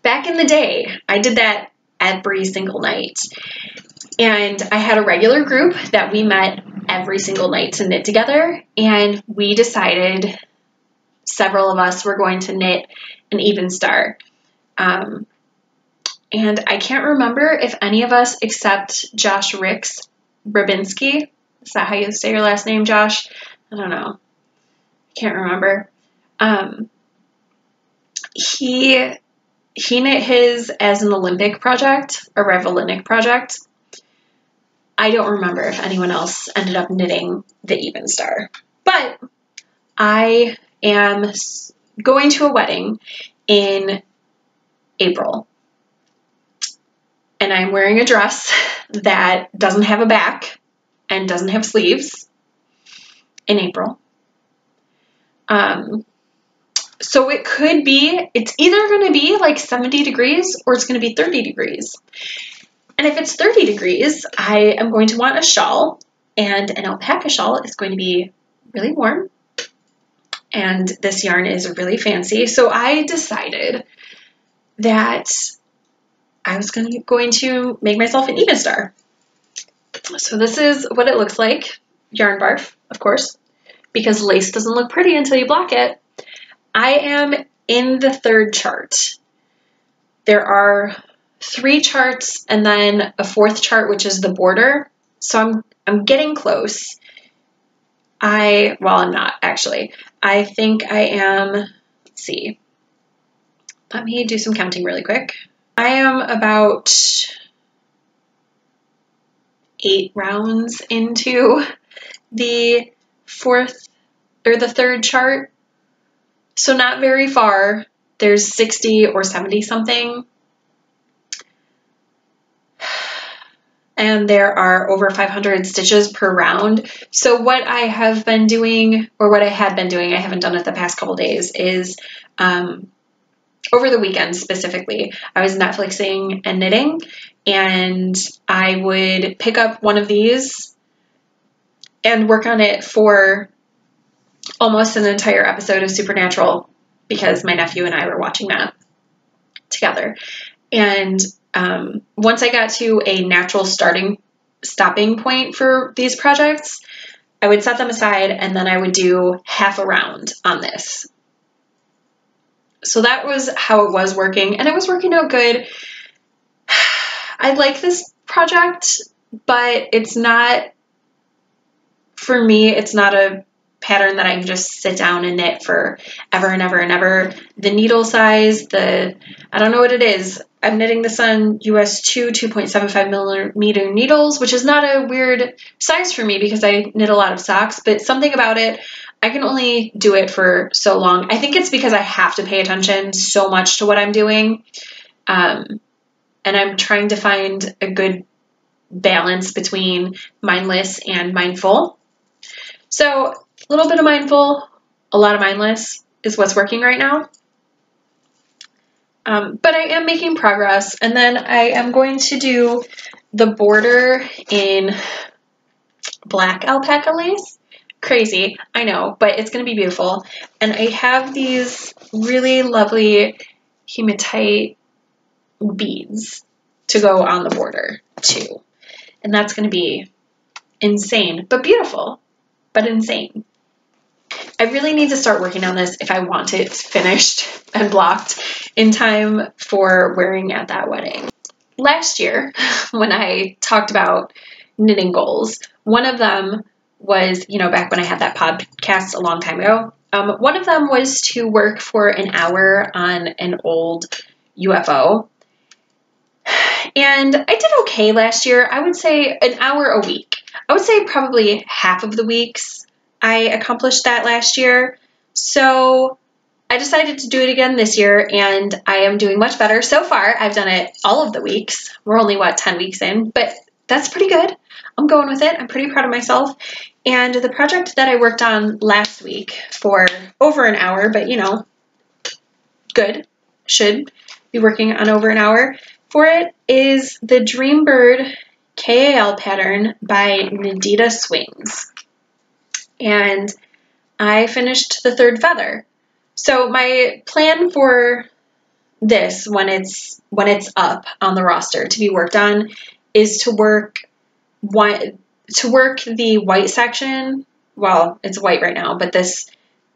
Back in the day, I did that every single night. And I had a regular group that we met every single night to knit together. And we decided, several of us were going to knit an Even Star. And I can't remember if any of us except Josh Ricks Brabinski. Is that how you say your last name, Josh? I don't know. I can't remember. He knit his as an Olympic project, a Revolinic project. I don't remember if anyone else ended up knitting the Even Star. But I am going to a wedding in April. And I'm wearing a dress that doesn't have a back and doesn't have sleeves in April. So it could be, it's either going to be like 70 degrees or it's going to be 30 degrees. And if it's 30 degrees, I am going to want a shawl, and an alpaca shawl is going to be really warm. And this yarn is really fancy. So I decided that I was going to make myself an Even Star. So this is what it looks like. Yarn barf, of course, because lace doesn't look pretty until you block it. I am in the third chart. There are 3 charts and then a 4th chart, which is the border. So I'm getting close. Well, I'm not actually. I think I am, let's see. Let me do some counting really quick. I am about 8 rounds into the 4th or the 3rd chart. So not very far. There's 60 or 70 something. And there are over 500 stitches per round. So what I have been doing, or what I had been doing, I haven't done it the past couple days, is over the weekend specifically, I was Netflixing and knitting, and I would pick up one of these and work on it for almost an entire episode of Supernatural, because my nephew and I were watching that together. And once I got to a natural stopping point for these projects, I would set them aside and then I would do half a round on this. So that was how it was working, and it was working out good. I like this project, but it's not, for me, it's not a pattern that I can just sit down and knit for ever and ever and ever. The needle size, I don't know what it is. I'm knitting this on US 2.75 millimeter needles, which is not a weird size for me because I knit a lot of socks, but something about it, I can only do it for so long. I think it's because I have to pay attention so much to what I'm doing. And I'm trying to find a good balance between mindless and mindful. So a little bit of mindful, a lot of mindless is what's working right now. But I am making progress, and then I am going to do the border in black alpaca lace. Crazy, I know, but it's going to be beautiful. And I have these really lovely hematite beads to go on the border too. And that's going to be insane, but beautiful, but insane. I really need to start working on this if I want it finished and blocked in time for wearing at that wedding. Last year, when I talked about knitting goals, one of them was, back when I had that podcast a long time ago, one of them was to work for an hour on an old UFO. And I did okay last year. I would say an hour a week. I would say probably half of the weeks I accomplished that last year. So I decided to do it again this year, and I am doing much better. So far, I've done it all of the weeks. We're only, 10 weeks in, but that's pretty good. I'm going with it. I'm pretty proud of myself. And the project that I worked on last week for over an hour, but good, should be working on over an hour for it, is the Dreambird KAL pattern by Nadita Swings. And I finished the 3rd feather. So my plan for this, when it's up on the roster to be worked on, is to work the white section. Well, it's white right now, but this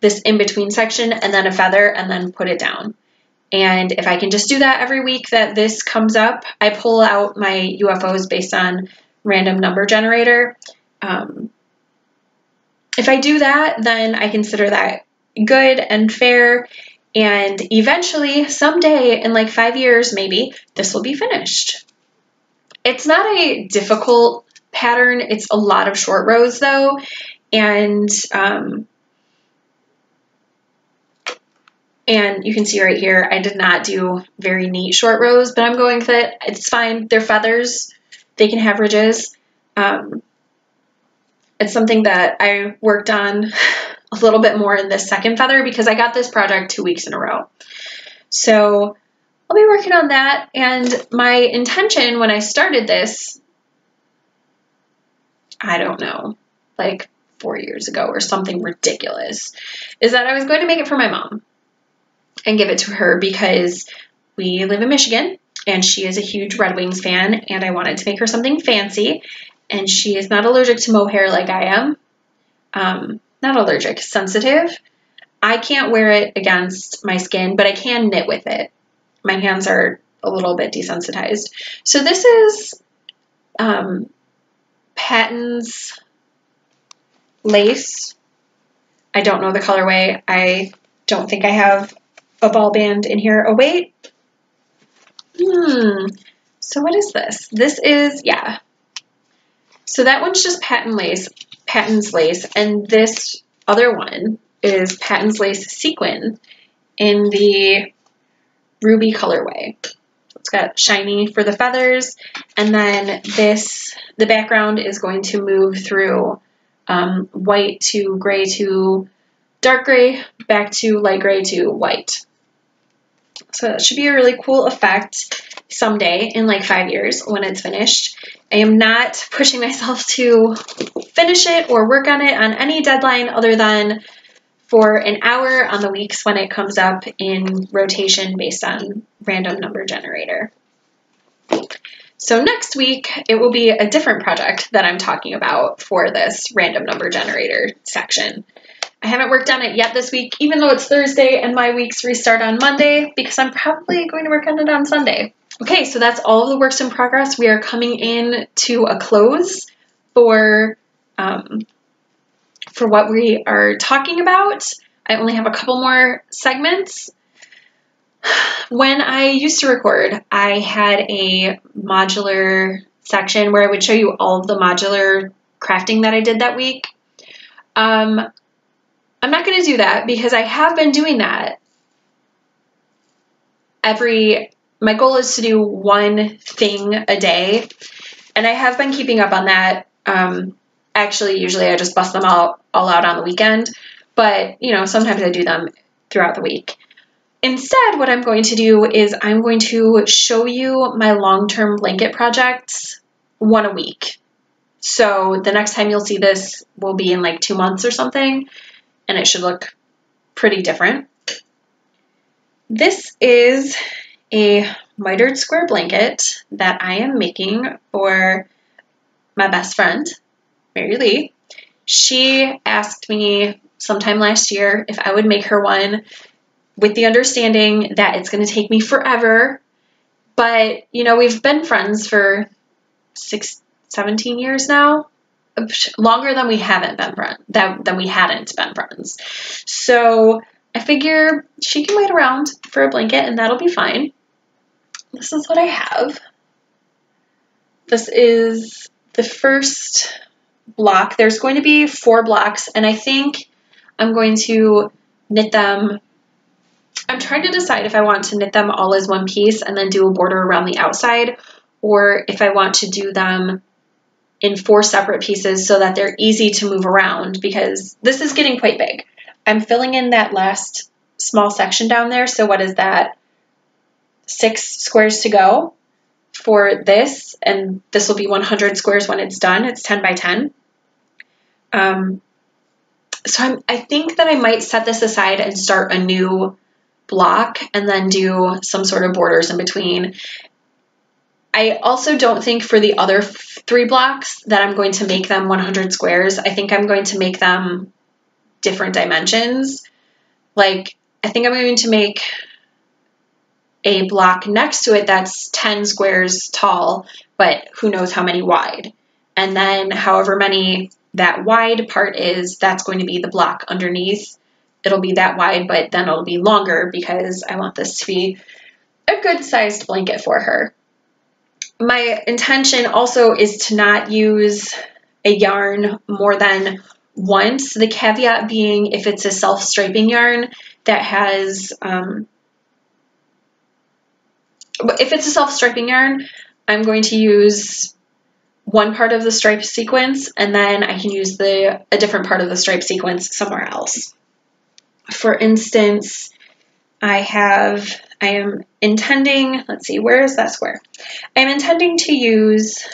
in-between section, and then a feather, and then put it down. And if I can just do that every week that this comes up, I pull out my UFOs based on random number generator. If I do that, then I consider that good and fair, and eventually, someday, in 5 years maybe, this will be finished. It's not a difficult pattern. It's a lot of short rows though, and you can see right here, I did not do very neat short rows, but I'm going with it. It's fine. They're feathers. They can have ridges. It's something that I worked on a little bit more in this 2nd feather because I got this project 2 weeks in a row. So I'll be working on that. And my intention when I started this, I don't know, 4 years ago or something ridiculous, is that I was going to make it for my mom and give it to her because we live in Michigan and she is a huge Red Wings fan, and I wanted to make her something fancy, and she is not allergic to mohair like I am. Not allergic, sensitive. I can't wear it against my skin, but I can knit with it. My hands are a little bit desensitized. So this is Patton's lace. I don't know the colorway. I don't think I have a ball band in here. Oh, wait. So what is this? This is, yeah. So that one's just Patton's lace, and this other one is Patton's lace sequin in the ruby colorway. It's got shiny for the feathers, and then the background is going to move through white to gray to dark gray, back to light gray to white. So that should be a really cool effect someday in like 5 years when it's finished. I am not pushing myself to finish it or work on it on any deadline other than for an hour on the weeks when it comes up in rotation based on random number generator. So next week, it will be a different project that I'm talking about for this random number generator section. I haven't worked on it yet this week, even though it's Thursday and my weeks restart on Monday, because I'm probably going to work on it on Sunday. Okay, so that's all of the works in progress. We are coming in to a close for what we are talking about. I only have a couple more segments. When I used to record, I had a modular section where I would show you all of the modular crafting that I did that week. I'm not going to do that because I have been doing that my goal is to do one thing a day, and I have been keeping up on that. Actually, usually I just bust them all out on the weekend, but you know, sometimes I do them throughout the week. Instead, what I'm going to do is I'm going to show you my long-term blanket projects one a week. So the next time you'll see this will be in like 2 months or something, and it should look pretty different. This is a mitered square blanket that I am making for my best friend, Mary Lee. She asked me sometime last year if I would make her one, with the understanding that it's going to take me forever. But, you know, we've been friends for 17 years now, longer than we haven't been friends, than we hadn't been friends. So I figure she can wait around for a blanket and that'll be fine. This is what I have. This is the first block. There's going to be 4 blocks, and I think I'm going to knit them. I'm trying to decide if I want to knit them all as one piece and then do a border around the outside, or if I want to do them in 4 separate pieces so that they're easy to move around, because this is getting quite big. I'm filling in that last small section down there. So what is that? 6 squares to go for this, and this will be 100 squares when it's done. It's 10 by 10. So I think that I might set this aside and start a new block and then do some sort of borders in between. I also don't think for the other 3 blocks that I'm going to make them 100 squares. I think I'm going to make them different dimensions. Like, I think I'm going to make a block next to it that's 10 squares tall, but who knows how many wide. And then however many that wide part is, that's going to be the block underneath. It'll be that wide, but then it'll be longer because I want this to be a good sized blanket for her. My intention also is to not use a yarn more than once. The caveat being if it's a self-striping yarn that has, if it's a self-striping yarn, I'm going to use one part of the stripe sequence, and then I can use a different part of the stripe sequence somewhere else. For instance, I am intending, let's see, where is that square? I'm intending to use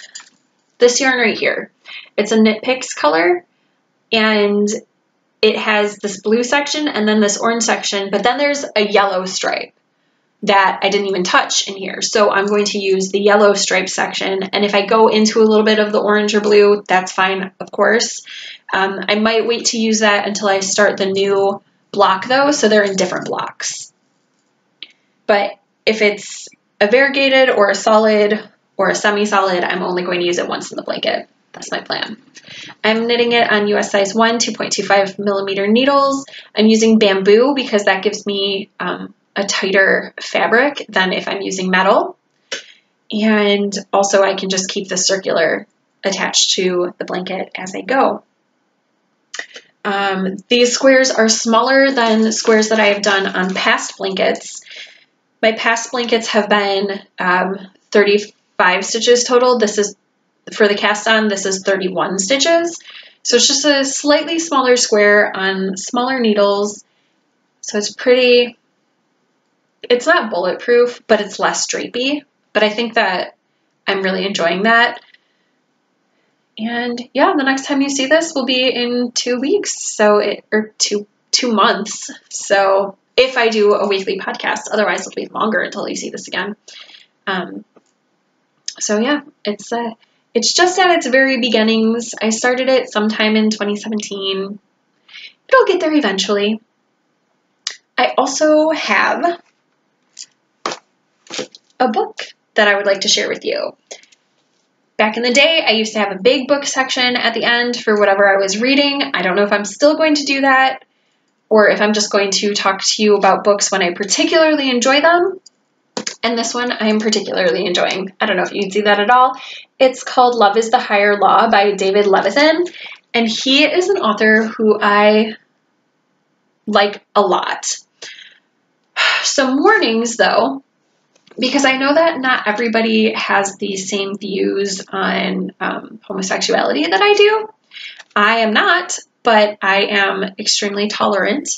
this yarn right here. It's a Knit Picks color, and it has this blue section and then this orange section, but then there's a yellow stripe that I didn't even touch in here. So I'm going to use the yellow stripe section, and if I go into a little bit of the orange or blue, that's fine, of course. I might wait to use that until I start the new block though, so they're in different blocks. But if it's a variegated or a solid or a semi-solid, I'm only going to use it once in the blanket. That's my plan. I'm knitting it on US size 1, 2.25 millimeter needles. I'm using bamboo because that gives me a tighter fabric than if I'm using metal. And also I can just keep the circular attached to the blanket as I go. These squares are smaller than squares that I have done on past blankets. My past blankets have been 35 stitches total. This is for the cast on, this is 31 stitches. So it's just a slightly smaller square on smaller needles. So it's pretty, it's not bulletproof, but it's less drapey. But I think that I'm really enjoying that. And yeah, the next time you see this will be in 2 weeks. Or two months. So if I do a weekly podcast, otherwise it'll be longer until you see this again. So yeah, it's just at its very beginnings. I started it sometime in 2017. It'll get there eventually. I also have a book that I would like to share with you. Back in the day, I used to have a big book section at the end for whatever I was reading. I don't know if I'm still going to do that or if I'm just going to talk to you about books when I particularly enjoy them. And this one I'm particularly enjoying. I don't know if you can see that at all. It's called Love is the Higher Law by David Levithan. And he is an author who I like a lot. Some warnings though, because I know that not everybody has the same views on homosexuality that I do. I am not, but I am extremely tolerant.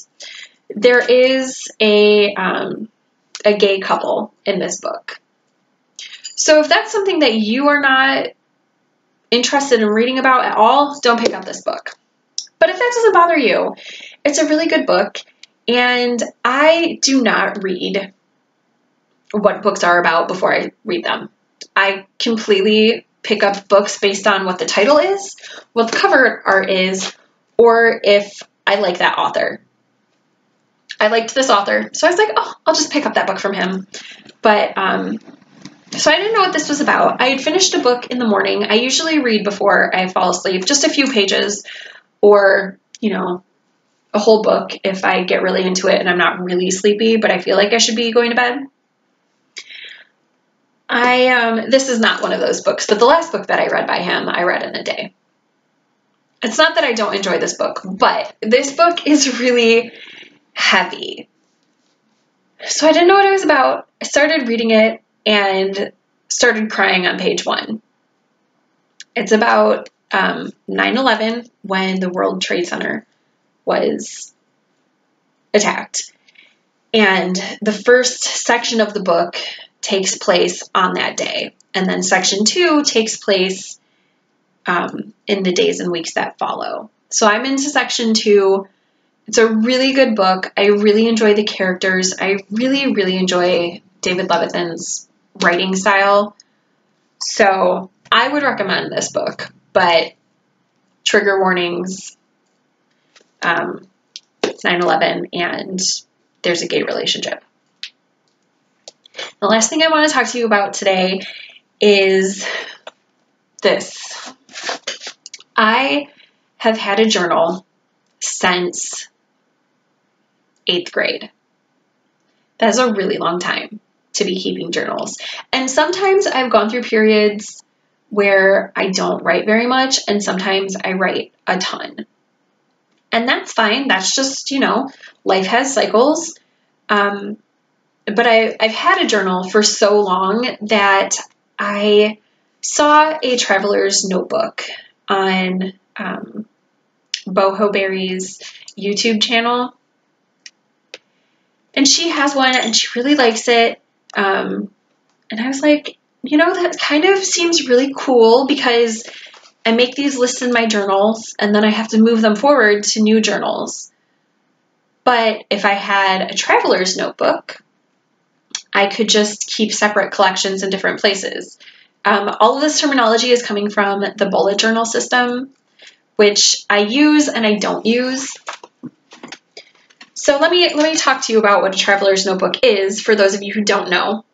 There is a gay couple in this book. So if that's something that you are not interested in reading about at all, don't pick up this book. But if that doesn't bother you, it's a really good book, and I do not read what books are about before I read them. I completely pick up books based on what the title is, what the cover art is, or if I like that author. I liked this author, so I was like, oh, I'll just pick up that book from him. But, so I didn't know what this was about. I had finished a book in the morning. I usually read before I fall asleep, just a few pages, or, you know, a whole book if I get really into it and I'm not really sleepy, but I feel like I should be going to bed. This is not one of those books, but the last book that I read by him, I read in a day. It's not that I don't enjoy this book, but this book is really heavy. So I didn't know what it was about. I started reading it and started crying on page 1. It's about 9/11 when the World Trade Center was attacked. And the first section of the book takes place on that day. And then section 2 takes place in the days and weeks that follow. So I'm into section 2. It's a really good book. I really enjoy the characters. I really, really enjoy David Levithan's writing style. So I would recommend this book, but trigger warnings, it's 9/11 and there's a gay relationship. The last thing I want to talk to you about today is this. I have had a journal since 8th grade. That's a really long time to be keeping journals. And sometimes I've gone through periods where I don't write very much, and sometimes I write a ton. And that's fine. That's just, you know, life has cycles. But I've had a journal for so long that I saw a traveler's notebook on Boho Berry's YouTube channel. And she has one and she really likes it. And I was like, you know, that kind of seems really cool because I make these lists in my journals and then I have to move them forward to new journals. But if I had a traveler's notebook, I could just keep separate collections in different places. All of this terminology is coming from the bullet journal system, which I use and I don't use. So let me talk to you about what a traveler's notebook is for those of you who don't know.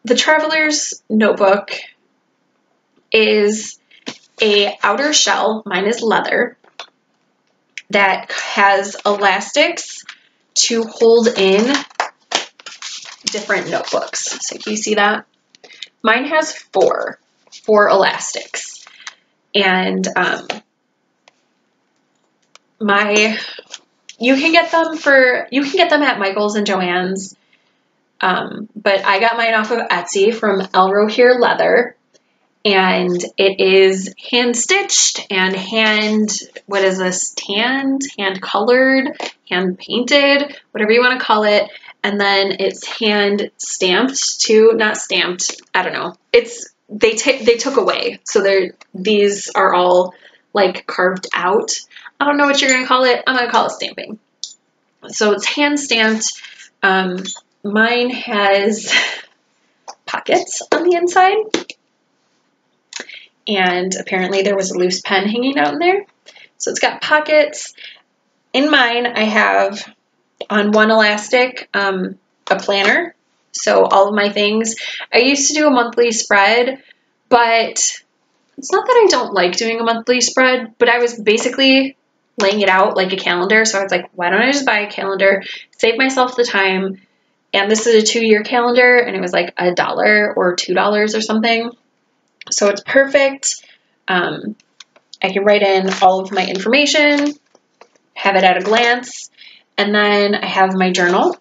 the Traveler's Notebook is a outer shell, mine is leather, that has elastics to hold in different notebooks. So can you see that? Mine has four elastics. And you can get them at Michael's and Joann's. But I got mine off of Etsy from Elro Here Leather, and it is hand stitched and hand colored, hand painted, whatever you want to call it. And then it's hand stamped too, not stamped. I don't know. They took away. So these are all like carved out. I don't know what you're going to call it. I'm going to call it stamping. So it's hand stamped. Mine has pockets on the inside, and apparently there was a loose pen hanging out in there. So it's got pockets. In mine, I have on one elastic a planner. So all of my things. I used to do a monthly spread, but it's not that I don't like doing a monthly spread, but I was basically laying it out like a calendar. So I was like, why don't I just buy a calendar, save myself the time. And this is a 2-year calendar, and it was like $1 or $2 or something. So it's perfect. I can write in all of my information, have it at a glance. And then I have my journal,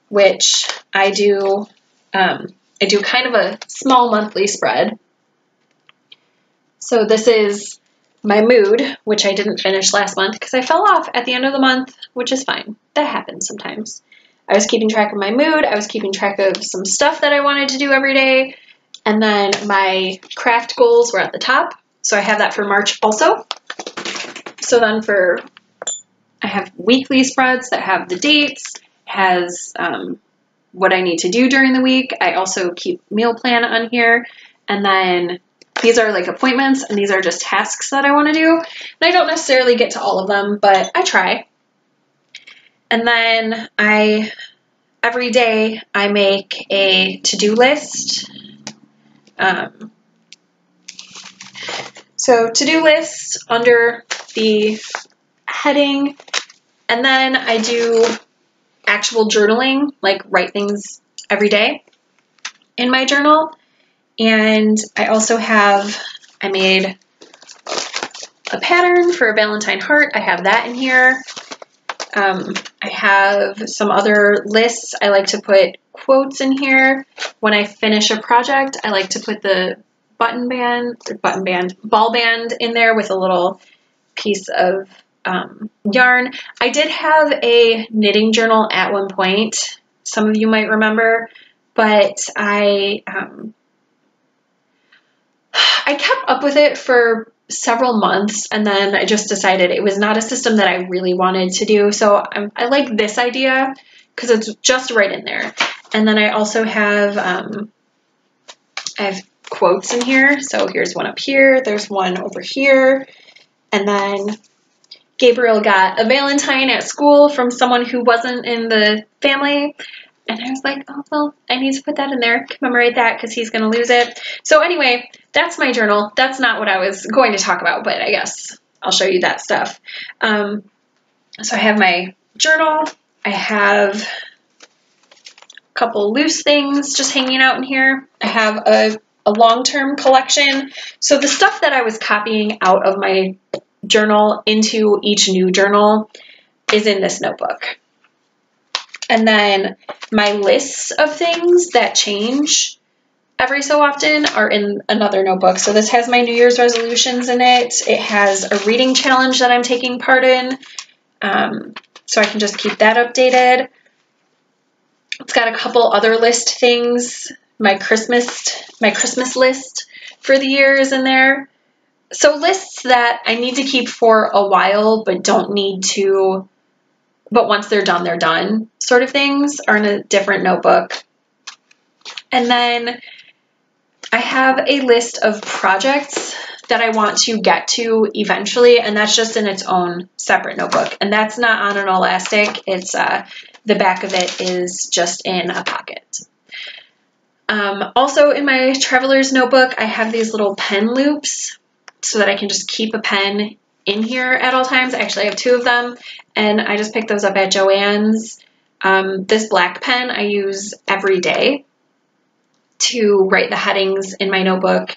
which I do kind of a small monthly spread. So this is my mood, which I didn't finish last month because I fell off at the end of the month, which is fine. That happens sometimes. I was keeping track of my mood. I was keeping track of some stuff that I wanted to do every day. And then my craft goals were at the top. So I have that for March also. So then I have weekly spreads that have the dates, has what I need to do during the week. I also keep meal plan on here. And then these are like appointments, and these are just tasks that I want to do. And I don't necessarily get to all of them, but I try. And then every day I make a to-do list. So to-do lists under the heading, and then I do actual journaling, like write things every day in my journal. And I also I made a pattern for a Valentine heart. I have that in here. I have some other lists. I like to put quotes in here. When I finish a project, I like to put the ball band in there with a little piece of yarn. I did have a knitting journal at one point. Some of you might remember, but I kept up with it for several months, and then I just decided it was not a system that I really wanted to do. So I like this idea because it's just right in there. And then I also have I have quotes in here. So here's one up here. There's one over here. And then Gabriel got a Valentine at school from someone who wasn't in the family. And I was like, oh, well, I need to put that in there, commemorate that because he's going to lose it. So anyway, that's my journal. That's not what I was going to talk about, but I guess I'll show you that stuff. So I have my journal. I have a couple loose things just hanging out in here. I have a long-term collection. So the stuff that I was copying out of my journal into each new journal is in this notebook. And then my lists of things that change every so often are in another notebook. So this has my New Year's resolutions in it. It has a reading challenge that I'm taking part in. So I can just keep that updated. It's got a couple other list things. My Christmas list for the year is in there. So lists that I need to keep for a while, but don't need to, but once they're done sort of things are in a different notebook. And then I have a list of projects that I want to get to eventually, and that's just in its own separate notebook. And that's not on an elastic. It's the back of it is just in a pocket. Also in my traveler's notebook, I have these little pen loops so that I can just keep a pen in here at all times. Actually, I have 2 of them, and I just picked those up at Joann's. This black pen I use every day to write the headings in my notebook,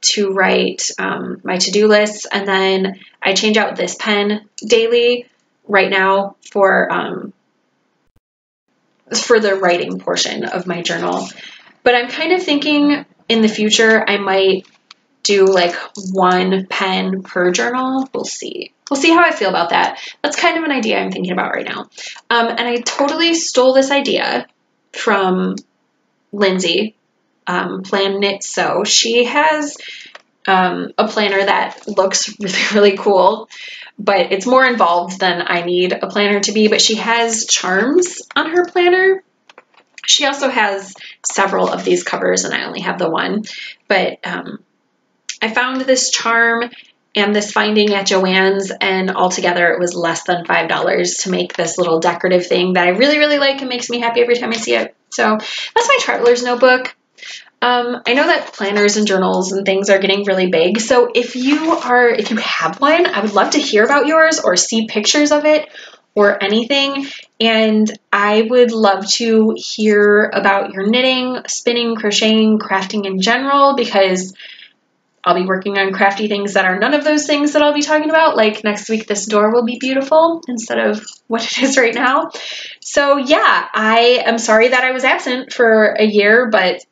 to write my to-do lists, and then I change out this pen daily right now for the writing portion of my journal. But I'm kind of thinking in the future I might do like 1 pen per journal. We'll see. We'll see how I feel about that. That's kind of an idea I'm thinking about right now. And I totally stole this idea from Lindsay, Plan Knit Sew. She has a planner that looks really, really cool, but it's more involved than I need a planner to be. But she has charms on her planner. She also has several of these covers, and I only have the 1. But I found this charm and this finding at Joann's, and altogether it was less than $5 to make this little decorative thing that I really, really like and makes me happy every time I see it. So that's my traveler's notebook. I know that planners and journals and things are getting really big. So if you have one, I would love to hear about yours or see pictures of it or anything. And I would love to hear about your knitting, spinning, crocheting, crafting in general, because I'll be working on crafty things that are none of those things that I'll be talking about. Like next week, this door will be beautiful instead of what it is right now. So yeah, I am sorry that I was absent for a year, but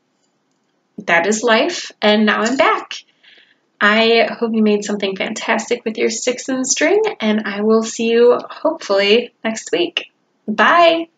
that is life, and now I'm back. I hope you made something fantastic with your sticks and string, and I will see you hopefully next week. Bye!